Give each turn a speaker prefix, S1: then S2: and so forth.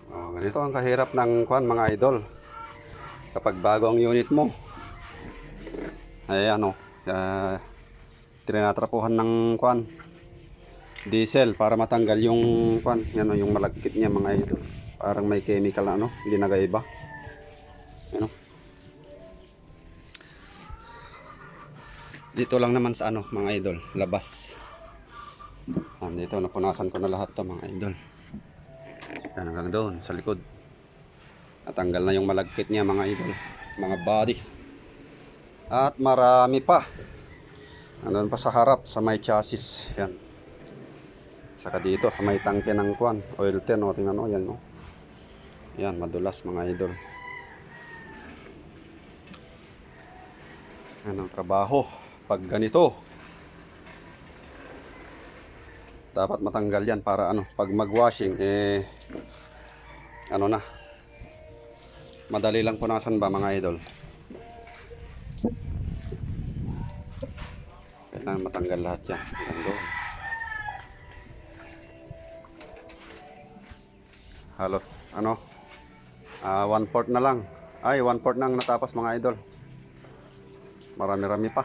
S1: Ganito ang kahirap ng kwan mga idol. Kapag bago ang unit mo, ay tinatrapuhan ng kwan diesel para matanggal yung kwan, yan yung malagkit niya mga idol. Parang may chemical na hindi nagaiba. Dito lang naman sa mga idol, labas. Dito napunasan ko na lahat to mga idol. Yan hanggang doon sa likod. Natanggal na yung malagkit niya mga idol, mga body. At marami pa. Andun pa sa harap sa may chassis. Yan. Saka dito sa may tangke ng kwan, oil tin, tingnan mo yan, Yan, madulas mga idol. Yan ang trabaho pag ganito. Dapat matanggal yan para pag mag-washing madali lang punasan ba mga idol. Kailangan matanggal lahat yan. Halos 1/4 na lang. Ay, 1/4 nang natapos mga idol. Marami-rami pa.